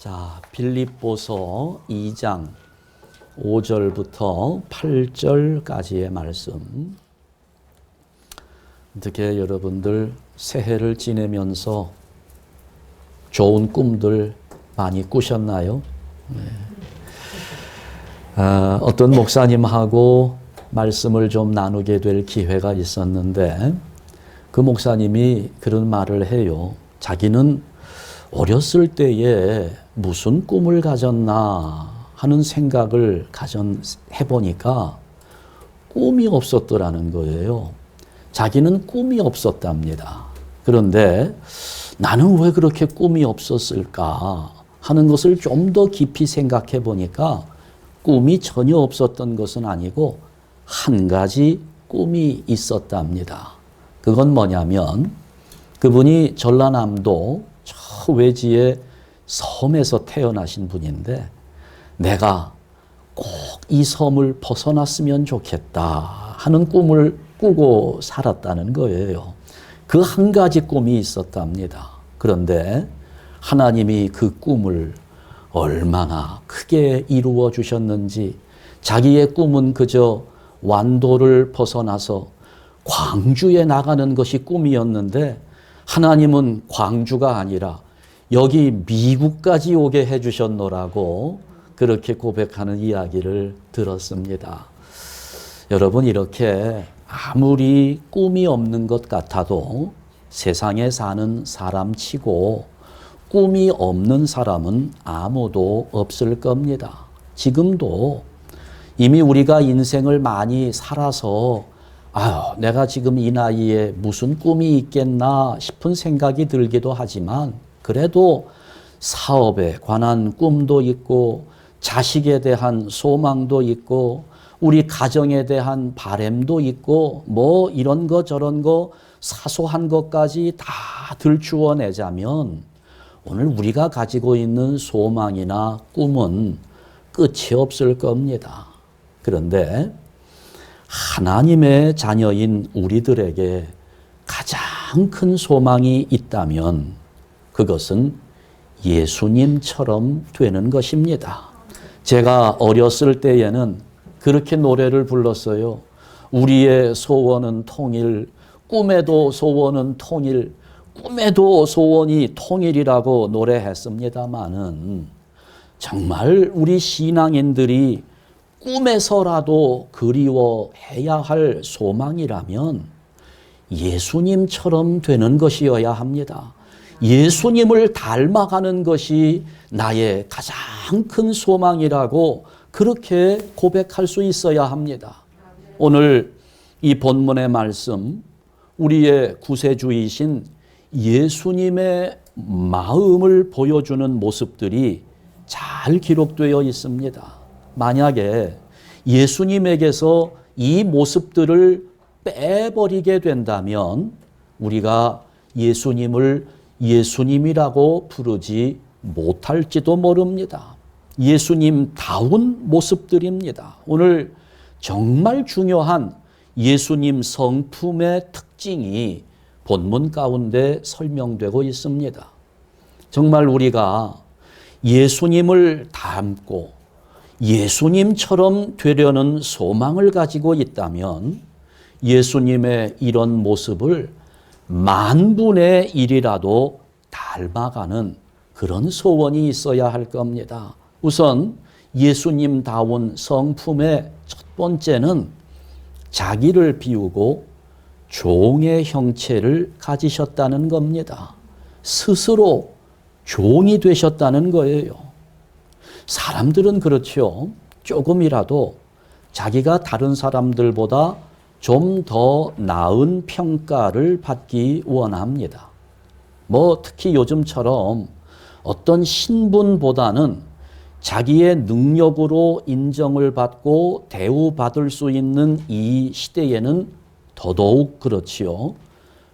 자, 빌립보서 2장 5절부터 8절까지의 말씀. 어떻게 여러분들 새해를 지내면서 좋은 꿈들 많이 꾸셨나요? 네. 어떤 목사님하고 말씀을 좀 나누게 될 기회가 있었는데 그 목사님이 그런 말을 해요. 자기는 어렸을 때에 무슨 꿈을 가졌나 하는 생각을 해보니까 꿈이 없었더라는 거예요. 자기는 꿈이 없었답니다. 그런데 나는 왜 그렇게 꿈이 없었을까 하는 것을 좀 더 깊이 생각해 보니까 꿈이 전혀 없었던 것은 아니고 한 가지 꿈이 있었답니다. 그건 뭐냐면 그분이 전라남도 저 외지의 섬에서 태어나신 분인데 내가 꼭 이 섬을 벗어났으면 좋겠다 하는 꿈을 꾸고 살았다는 거예요. 그 한 가지 꿈이 있었답니다. 그런데 하나님이 그 꿈을 얼마나 크게 이루어 주셨는지 자기의 꿈은 그저 완도를 벗어나서 광주에 나가는 것이 꿈이었는데 하나님은 광주가 아니라 여기 미국까지 오게 해주셨노라고 그렇게 고백하는 이야기를 들었습니다. 여러분, 이렇게 아무리 꿈이 없는 것 같아도 세상에 사는 사람 치고 꿈이 없는 사람은 아무도 없을 겁니다. 지금도 이미 우리가 인생을 많이 살아서 내가 지금 이 나이에 무슨 꿈이 있겠나 싶은 생각이 들기도 하지만 그래도 사업에 관한 꿈도 있고 자식에 대한 소망도 있고 우리 가정에 대한 바람도 있고 뭐 이런 거 저런 거 사소한 것까지 다 들추어내자면 오늘 우리가 가지고 있는 소망이나 꿈은 끝이 없을 겁니다. 그런데 하나님의 자녀인 우리들에게 가장 큰 소망이 있다면 그것은 예수님처럼 되는 것입니다. 제가 어렸을 때에는 그렇게 노래를 불렀어요. 우리의 소원은 통일, 꿈에도 소원은 통일, 꿈에도 소원이 통일이라고 노래했습니다마는 정말 우리 신앙인들이 꿈에서라도 그리워해야 할 소망이라면 예수님처럼 되는 것이어야 합니다. 예수님을 닮아가는 것이 나의 가장 큰 소망이라고 그렇게 고백할 수 있어야 합니다. 오늘 이 본문의 말씀, 우리의 구세주이신 예수님의 마음을 보여주는 모습들이 잘 기록되어 있습니다. 만약에 예수님에게서 이 모습들을 빼버리게 된다면 우리가 예수님을 예수님이라고 부르지 못할지도 모릅니다. 예수님다운 모습들입니다. 오늘 정말 중요한 예수님 성품의 특징이 본문 가운데 설명되고 있습니다. 정말 우리가 예수님을 닮고 예수님처럼 되려는 소망을 가지고 있다면 예수님의 이런 모습을 10,000분의 1이라도 닮아가는 그런 소원이 있어야 할 겁니다. 우선 예수님다운 성품의 첫 번째는 자기를 비우고 종의 형체를 가지셨다는 겁니다. 스스로 종이 되셨다는 거예요. 사람들은 그렇죠. 조금이라도 자기가 다른 사람들보다 좀 더 나은 평가를 받기 원합니다. 특히 요즘처럼 어떤 신분보다는 자기의 능력으로 인정을 받고 대우받을 수 있는 이 시대에는 더더욱 그렇지요.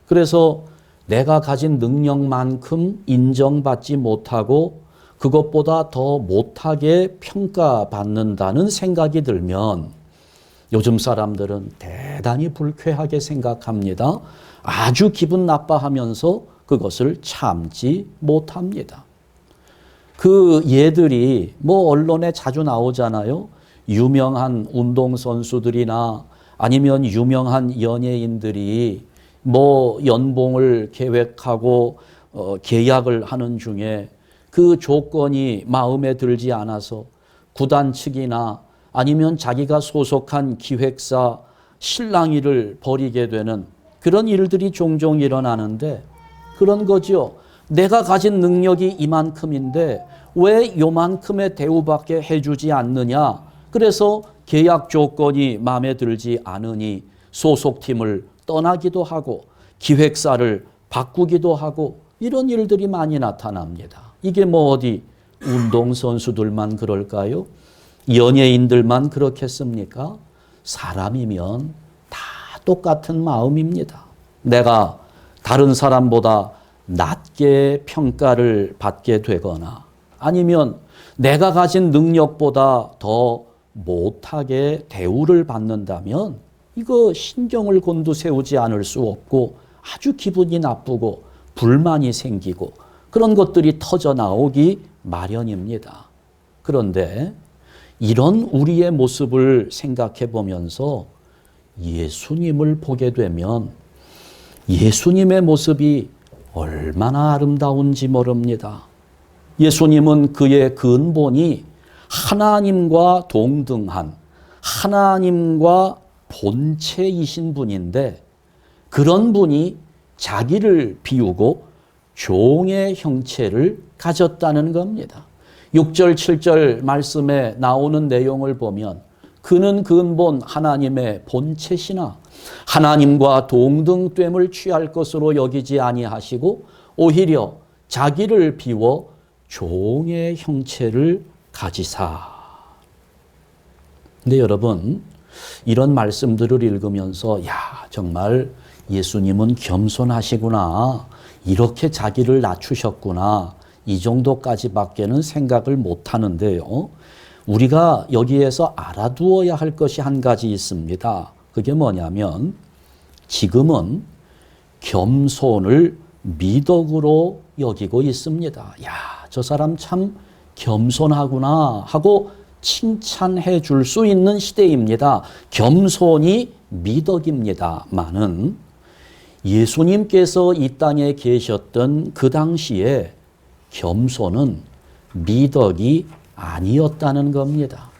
그래서 내가 가진 능력만큼 인정받지 못하고 그것보다 더 못하게 평가받는다는 생각이 들면 요즘 사람들은 대단히 불쾌하게 생각합니다. 아주 기분 나빠하면서 그것을 참지 못합니다. 그 예들이 뭐 언론에 자주 나오잖아요. 유명한 운동선수들이나 아니면 유명한 연예인들이 뭐 연봉을 계획하고 계약을 하는 중에 그 조건이 마음에 들지 않아서 구단 측이나 아니면 자기가 소속한 기획사 실랑이를 벌이게 되는 그런 일들이 종종 일어나는데 그런 거죠. 내가 가진 능력이 이만큼인데 왜 요만큼의 대우밖에 해주지 않느냐. 그래서 계약 조건이 마음에 들지 않으니 소속팀을 떠나기도 하고 기획사를 바꾸기도 하고 이런 일들이 많이 나타납니다. 이게 뭐 어디 운동선수들만 그럴까요? 연예인들만 그렇겠습니까? 사람이면 다 똑같은 마음입니다. 내가 다른 사람보다 낮게 평가를 받게 되거나 아니면 내가 가진 능력보다 더 못하게 대우를 받는다면 이거 신경을 곤두세우지 않을 수 없고 아주 기분이 나쁘고 불만이 생기고 그런 것들이 터져 나오기 마련입니다. 그런데 이런 우리의 모습을 생각해 보면서 예수님을 보게 되면 예수님의 모습이 얼마나 아름다운지 모릅니다. 예수님은 그의 근본이 하나님과 동등한 하나님과 본체이신 분인데 그런 분이 자기를 비우고 종의 형체를 가졌다는 겁니다. 6절, 7절 말씀에 나오는 내용을 보면 그는 근본 하나님의 본체시나 하나님과 동등됨을 취할 것으로 여기지 아니하시고 오히려 자기를 비워 종의 형체를 가지사. 근데 여러분 이런 말씀들을 읽으면서 야 정말 예수님은 겸손하시구나. 이렇게 자기를 낮추셨구나. 이 정도까지밖에는 생각을 못하는데요. 우리가 여기에서 알아두어야 할 것이 한 가지 있습니다. 그게 뭐냐면 지금은 겸손을 미덕으로 여기고 있습니다. 야, 저 사람 참 겸손하구나 하고 칭찬해 줄 수 있는 시대입니다. 겸손이 미덕입니다마는 예수님께서 이 땅에 계셨던 그 당시에 겸손은 미덕이 아니었다는 겁니다.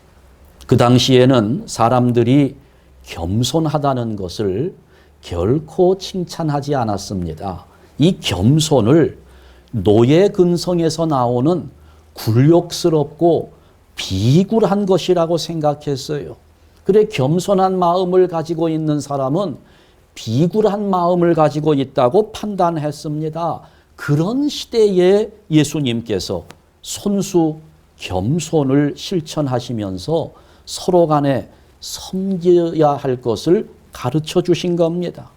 그 당시에는 사람들이 겸손하다는 것을 결코 칭찬하지 않았습니다. 이 겸손을 노예 근성에서 나오는 굴욕스럽고 비굴한 것이라고 생각했어요. 그래 겸손한 마음을 가지고 있는 사람은 비굴한 마음을 가지고 있다고 판단했습니다. 그런 시대에 예수님께서 손수 겸손을 실천하시면서 서로 간에 섬겨야 할 것을 가르쳐 주신 겁니다.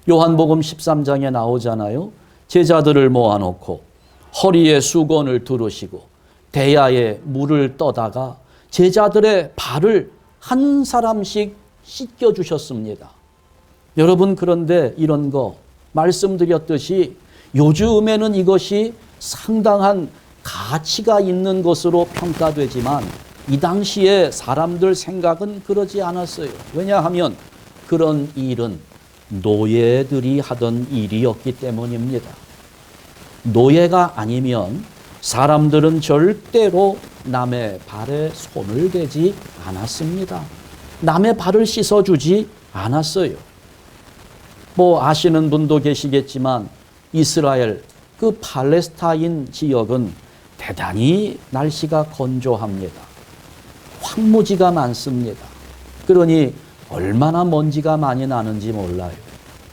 요한복음 13장에 나오잖아요. 제자들을 모아놓고 허리에 수건을 두르시고 대야에 물을 떠다가 제자들의 발을 한 사람씩 씻겨 주셨습니다. 여러분 그런데 이런 거 말씀드렸듯이 요즘에는 이것이 상당한 가치가 있는 것으로 평가되지만 이 당시에 사람들 생각은 그러지 않았어요. 왜냐하면 그런 일은 노예들이 하던 일이었기 때문입니다. 노예가 아니면 사람들은 절대로 남의 발에 손을 대지 않았습니다. 남의 발을 씻어주지 않았어요. 뭐 아시는 분도 계시겠지만 이스라엘 그 팔레스타인 지역은 대단히 날씨가 건조합니다. 황무지가 많습니다. 그러니 얼마나 먼지가 많이 나는지 몰라요.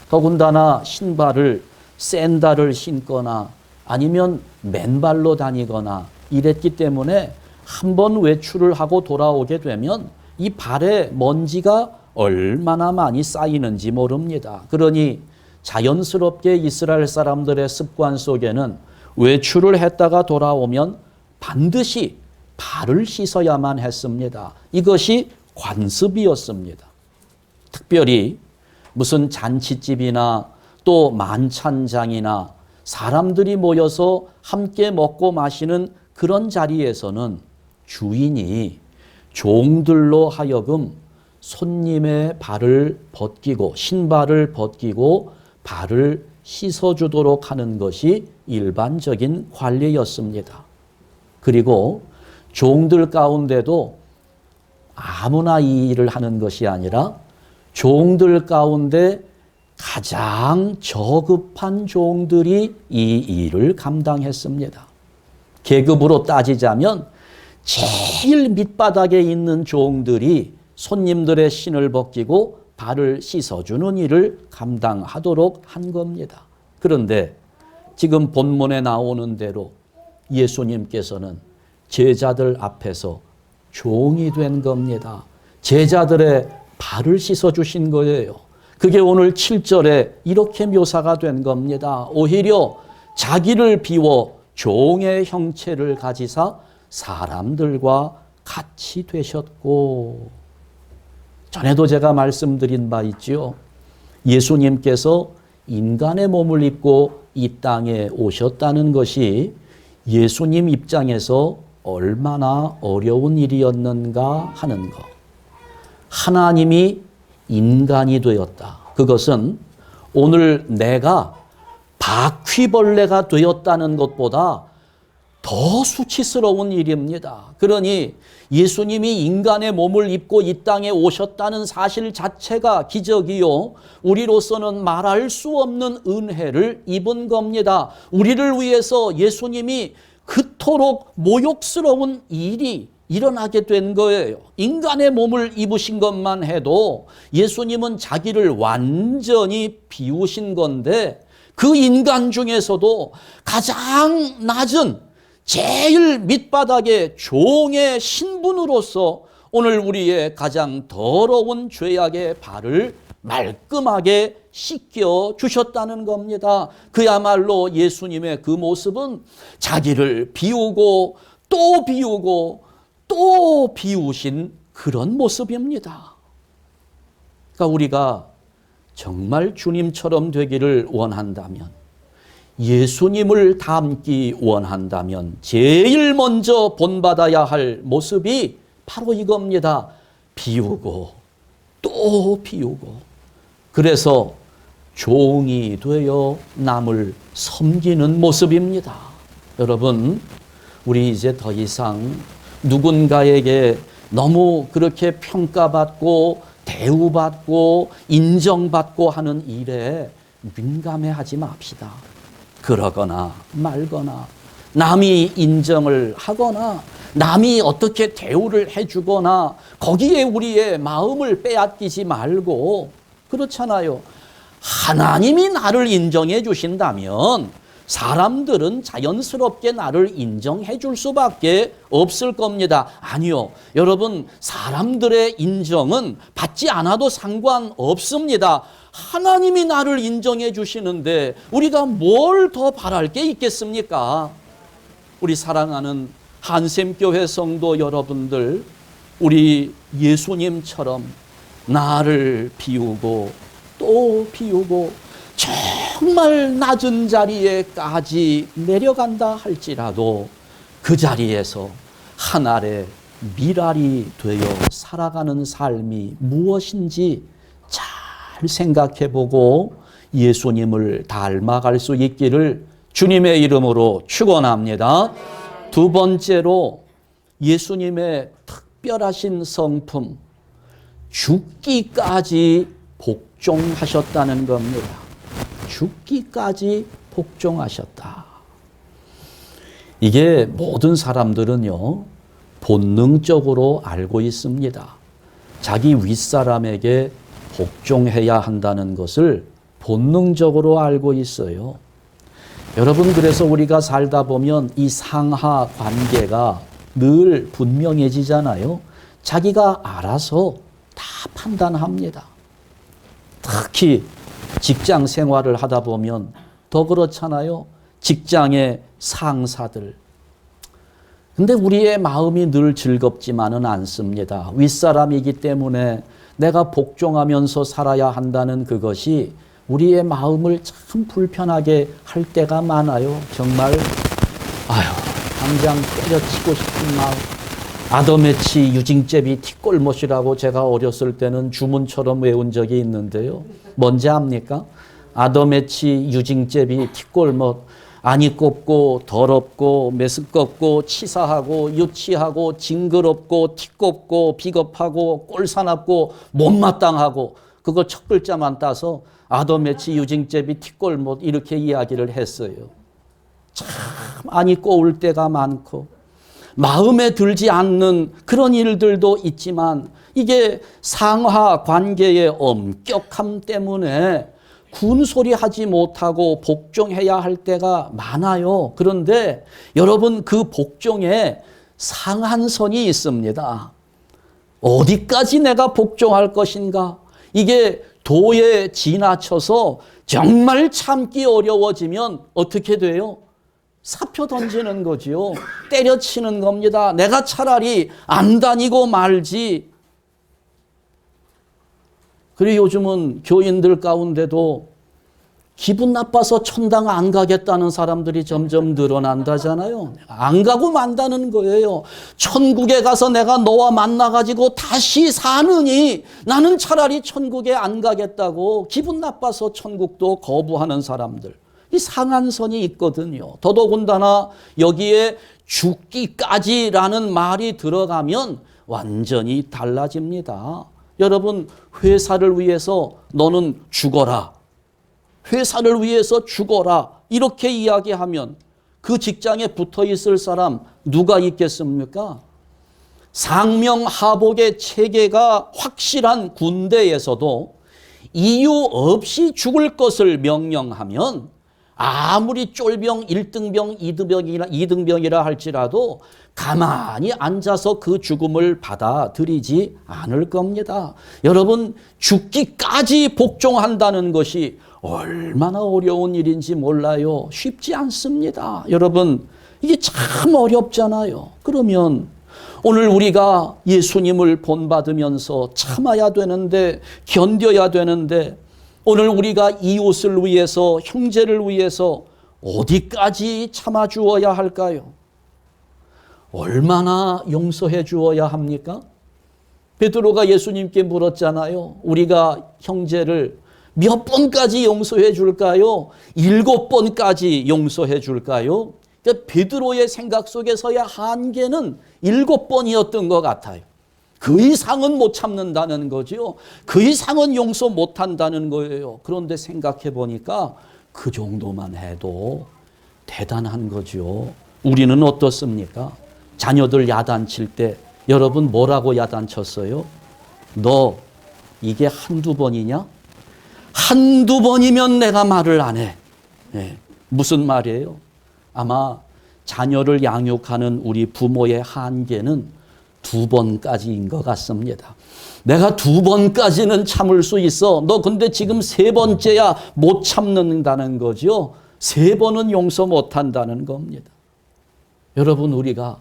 더군다나 신발을 샌들을 신거나 아니면 맨발로 다니거나 이랬기 때문에 한번 외출을 하고 돌아오게 되면 이 발에 먼지가 얼마나 많이 쌓이는지 모릅니다. 그러니 자연스럽게 이스라엘 사람들의 습관 속에는 외출을 했다가 돌아오면 반드시 발을 씻어야만 했습니다. 이것이 관습이었습니다. 특별히 무슨 잔치집이나 또 만찬장이나 사람들이 모여서 함께 먹고 마시는 그런 자리에서는 주인이 종들로 하여금 손님의 발을 벗기고 신발을 벗기고 발을 씻어주도록 하는 것이 일반적인 관례였습니다. 그리고 종들 가운데도 아무나 이 일을 하는 것이 아니라 종들 가운데 가장 저급한 종들이 이 일을 감당했습니다. 계급으로 따지자면 제일 밑바닥에 있는 종들이 손님들의 신을 벗기고 발을 씻어주는 일을 감당하도록 한 겁니다. 그런데 지금 본문에 나오는 대로 예수님께서는 제자들 앞에서 종이 된 겁니다. 제자들의 발을 씻어주신 거예요. 그게 오늘 7절에 이렇게 묘사가 된 겁니다. 오히려 자기를 비워 종의 형체를 가지사 사람들과 같이 되셨고, 전에도 제가 말씀드린 바 있지요. 예수님께서 인간의 몸을 입고 이 땅에 오셨다는 것이 예수님 입장에서 얼마나 어려운 일이었는가 하는 것. 하나님이 인간이 되었다. 그것은 오늘 내가 바퀴벌레가 되었다는 것보다 더 수치스러운 일입니다. 그러니 예수님이 인간의 몸을 입고 이 땅에 오셨다는 사실 자체가 기적이요, 우리로서는 말할 수 없는 은혜를 입은 겁니다. 우리를 위해서 예수님이 그토록 모욕스러운 일이 일어나게 된 거예요. 인간의 몸을 입으신 것만 해도 예수님은 자기를 완전히 비우신 건데, 그 인간 중에서도 가장 낮은 제일 밑바닥의 종의 신분으로서 오늘 우리의 가장 더러운 죄악의 발을 말끔하게 씻겨 주셨다는 겁니다. 그야말로 예수님의 그 모습은 자기를 비우고 또 비우고 또 비우신 그런 모습입니다. 그러니까 우리가 정말 주님처럼 되기를 원한다면, 예수님을 닮기 원한다면 제일 먼저 본받아야 할 모습이 바로 이겁니다. 비우고 또 비우고. 그래서 종이 되어 남을 섬기는 모습입니다. 여러분, 우리 이제 더 이상 누군가에게 너무 그렇게 평가받고 대우받고 인정받고 하는 일에 민감해하지 맙시다. 그러거나 말거나 남이 인정을 하거나 남이 어떻게 대우를 해주거나 거기에 우리의 마음을 빼앗기지 말고, 그렇잖아요. 하나님이 나를 인정해 주신다면 사람들은 자연스럽게 나를 인정해 줄 수밖에 없을 겁니다. 아니요. 여러분, 사람들의 인정은 받지 않아도 상관없습니다. 하나님이 나를 인정해 주시는데 우리가 뭘 더 바랄 게 있겠습니까? 우리 사랑하는 한샘교회 성도 여러분들, 우리 예수님처럼 나를 비우고 또 비우고 정말 낮은 자리에까지 내려간다 할지라도 그 자리에서 하늘의 미랄이 되어 살아가는 삶이 무엇인지 잘 생각해보고 예수님을 닮아갈 수 있기를 주님의 이름으로 축원합니다. 두 번째로 예수님의 특별하신 성품, 죽기까지 복종하셨다는 겁니다. 죽기까지 복종하셨다. 이게 모든 사람들은요, 본능적으로 알고 있습니다. 자기 윗사람에게 복종해야 한다는 것을 본능적으로 알고 있어요. 여러분, 그래서 우리가 살다 보면 이 상하 관계가 늘 분명해지잖아요. 자기가 알아서 다 판단합니다. 특히 직장 생활을 하다 보면 더 그렇잖아요. 직장의 상사들. 근데 우리의 마음이 늘 즐겁지만은 않습니다. 윗사람이기 때문에 내가 복종하면서 살아야 한다는 그것이 우리의 마음을 참 불편하게 할 때가 많아요. 정말 당장 때려치고 싶은 마음. 아더매치 유징제비 티골못이라고 제가 어렸을 때는 주문처럼 외운 적이 있는데요. 뭔지 압니까? 아더매치 유징제비 티골못. 안이 꼽고 더럽고 메스껍고 치사하고 유치하고 징그럽고 티꼽고 비겁하고 꼴사납고 못마땅하고 그거 첫 글자만 따서 아더매치 유징제비 티골못 이렇게 이야기를 했어요. 참 안이 꼬울 때가 많고 마음에 들지 않는 그런 일들도 있지만 이게 상하 관계의 엄격함 때문에 군소리 하지 못하고 복종해야 할 때가 많아요. 그런데 여러분 그 복종에 상한선이 있습니다. 어디까지 내가 복종할 것인가? 이게 도에 지나쳐서 정말 참기 어려워지면 어떻게 돼요? 사표 던지는 거지요. 때려치는 겁니다. 내가 차라리 안 다니고 말지. 그리고 요즘은 교인들 가운데도 기분 나빠서 천당 안 가겠다는 사람들이 점점 늘어난다잖아요. 안 가고 만다는 거예요. 천국에 가서 내가 너와 만나가지고 다시 사느니 나는 차라리 천국에 안 가겠다고 기분 나빠서 천국도 거부하는 사람들. 이 상한선이 있거든요. 더더군다나 여기에 죽기까지라는 말이 들어가면 완전히 달라집니다. 여러분 회사를 위해서 너는 죽어라. 회사를 위해서 죽어라. 이렇게 이야기하면 그 직장에 붙어 있을 사람 누가 있겠습니까? 상명하복의 체계가 확실한 군대에서도 이유 없이 죽을 것을 명령하면 아무리 쫄병 1등병 2등병이라 할지라도 가만히 앉아서 그 죽음을 받아들이지 않을 겁니다. 여러분 죽기까지 복종한다는 것이 얼마나 어려운 일인지 몰라요. 쉽지 않습니다. 여러분 이게 참 어렵잖아요. 그러면 오늘 우리가 예수님을 본받으면서 참아야 되는데 견뎌야 되는데 오늘 우리가 이웃을 위해서 형제를 위해서 어디까지 참아주어야 할까요? 얼마나 용서해 주어야 합니까? 베드로가 예수님께 물었잖아요. 우리가 형제를 몇 번까지 용서해 줄까요? 7번까지 용서해 줄까요? 그러니까 베드로의 생각 속에서의 한계는 7번이었던 것 같아요. 그 이상은 못 참는다는 거죠. 그 이상은 용서 못 한다는 거예요. 그런데 생각해 보니까 그 정도만 해도 대단한 거죠. 우리는 어떻습니까? 자녀들 야단칠 때 여러분 뭐라고 야단쳤어요? 너 이게 한두 번이냐? 한두 번이면 내가 말을 안 해. 네. 무슨 말이에요? 아마 자녀를 양육하는 우리 부모의 한계는 2번까지인 것 같습니다. 내가 2번까지는 참을 수 있어. 너 근데 지금 3번째야 못 참는다는 거죠. 3번은 용서 못 한다는 겁니다. 여러분 우리가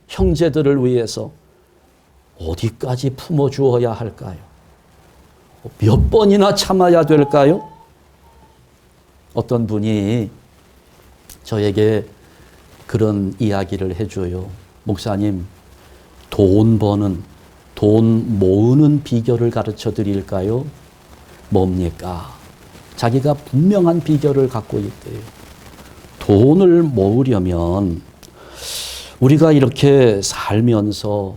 형제들을 위해서 어디까지 품어주어야 할까요? 몇 번이나 참아야 될까요? 어떤 분이 저에게 그런 이야기를 해줘요. 목사님, 돈 모으는 비결을 가르쳐 드릴까요? 뭡니까? 자기가 분명한 비결을 갖고 있대요. 돈을 모으려면 우리가 이렇게 살면서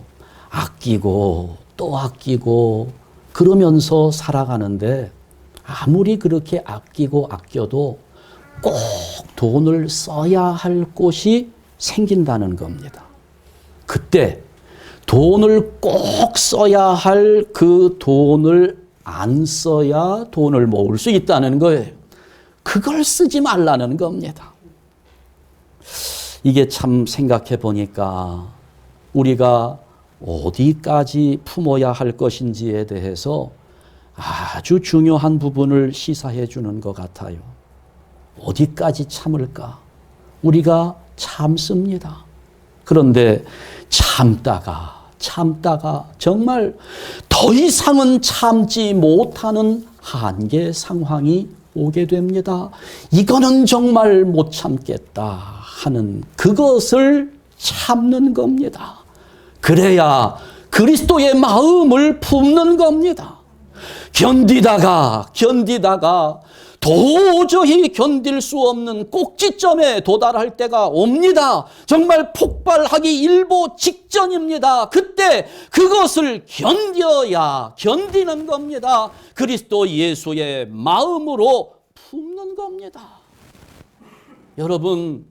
아끼고 또 아끼고 그러면서 살아가는데 아무리 그렇게 아끼고 아껴도 꼭 돈을 써야 할 곳이 생긴다는 겁니다. 그때 돈을 꼭 써야 할 그 돈을 안 써야 돈을 모을 수 있다는 거예요. 그걸 쓰지 말라는 겁니다. 이게 참 생각해 보니까 우리가 어디까지 품어야 할 것인지에 대해서 아주 중요한 부분을 시사해 주는 것 같아요. 어디까지 참을까? 우리가 참습니다. 그런데 참다가 정말 더 이상은 참지 못하는 한계 상황이 오게 됩니다. 이거는 정말 못 참겠다 하는 그것을 참는 겁니다. 그래야 그리스도의 마음을 품는 겁니다. 견디다가 도저히 견딜 수 없는 꼭지점에 도달할 때가 옵니다. 정말 폭발하기 일보 직전입니다. 그때 그것을 견디는 겁니다. 그리스도 예수의 마음으로 품는 겁니다. 여러분,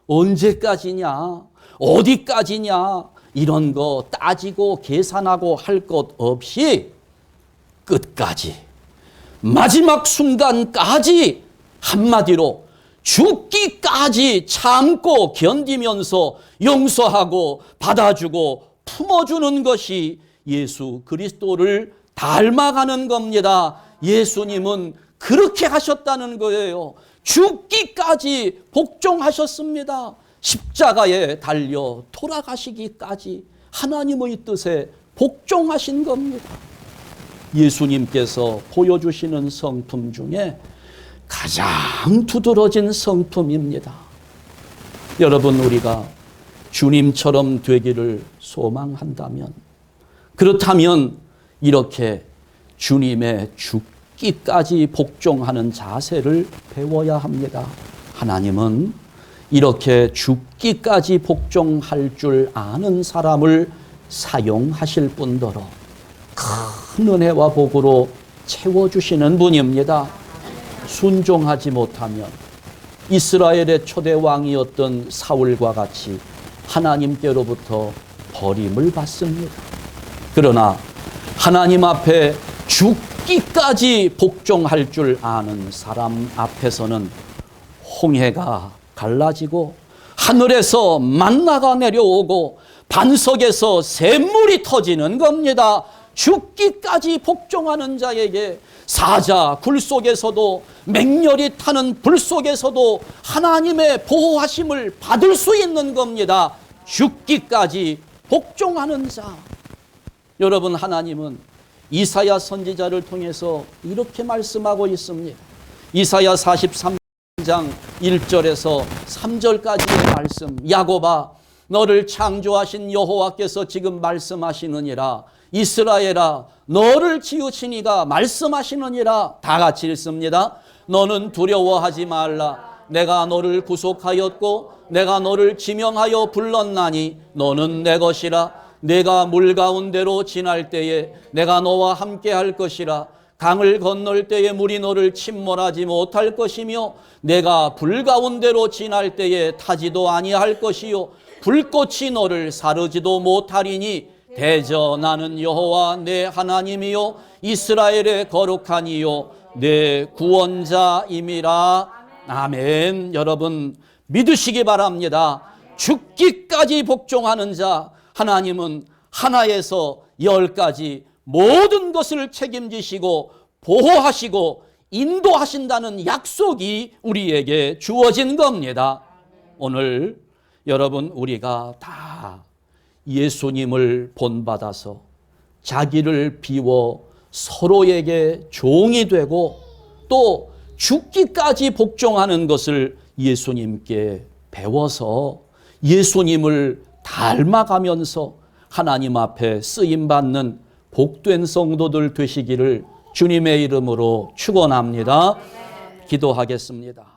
언제까지냐? 어디까지냐? 이런 거 따지고 계산하고 할 것 없이 끝까지, 마지막 순간까지, 한마디로 죽기까지 참고 견디면서 용서하고 받아주고 품어주는 것이 예수 그리스도를 닮아가는 겁니다. 예수님은 그렇게 하셨다는 거예요. 죽기까지 복종하셨습니다. 십자가에 달려 돌아가시기까지 하나님의 뜻에 복종하신 겁니다. 예수님께서 보여주시는 성품 중에 가장 두드러진 성품입니다. 여러분, 우리가 주님처럼 되기를 소망한다면, 그렇다면 이렇게 주님의 죽기까지 복종하는 자세를 배워야 합니다. 하나님은 이렇게 죽기까지 복종할 줄 아는 사람을 사용하실 뿐더러 큰 은혜와 복으로 채워주시는 분입니다. 순종하지 못하면 이스라엘의 초대 왕이었던 사울과 같이 하나님께로부터 버림을 받습니다. 그러나 하나님 앞에 죽기까지 복종할 줄 아는 사람 앞에서는 홍해가 갈라지고 하늘에서 만나가 내려오고 반석에서 샘물이 터지는 겁니다. 죽기까지 복종하는 자에게 사자 굴 속에서도 맹렬히 타는 불 속에서도 하나님의 보호하심을 받을 수 있는 겁니다. 죽기까지 복종하는 자. 여러분, 하나님은 이사야 선지자를 통해서 이렇게 말씀하고 있습니다. 이사야 43장 1절에서 3절까지의 말씀. 야곱아, 너를 창조하신 여호와께서 지금 말씀하시느니라. 이스라엘아, 너를 지으시니가 말씀하시느니라. 다 같이 읽습니다. 너는 두려워하지 말라. 내가 너를 구속하였고 내가 너를 지명하여 불렀나니 너는 내 것이라. 내가 물 가운데로 지날 때에 내가 너와 함께 할 것이라. 강을 건널 때에 물이 너를 침몰하지 못할 것이며 내가 불 가운데로 지날 때에 타지도 아니할 것이요 불꽃이 너를 사르지도 못하리니 대저 나는 여호와 내 하나님이요 이스라엘의 거룩한 이요 내 구원자임이라. 아멘. 여러분, 믿으시기 바랍니다. 죽기까지 복종하는 자, 하나님은 하나에서 10까지 모든 것을 책임지시고 보호하시고 인도하신다는 약속이 우리에게 주어진 겁니다. 오늘 여러분, 우리가 다 예수님을 본받아서 자기를 비워 서로에게 종이 되고 또 죽기까지 복종하는 것을 예수님께 배워서 예수님을 닮아가면서 하나님 앞에 쓰임받는 복된 성도들 되시기를 주님의 이름으로 축원합니다. 기도하겠습니다.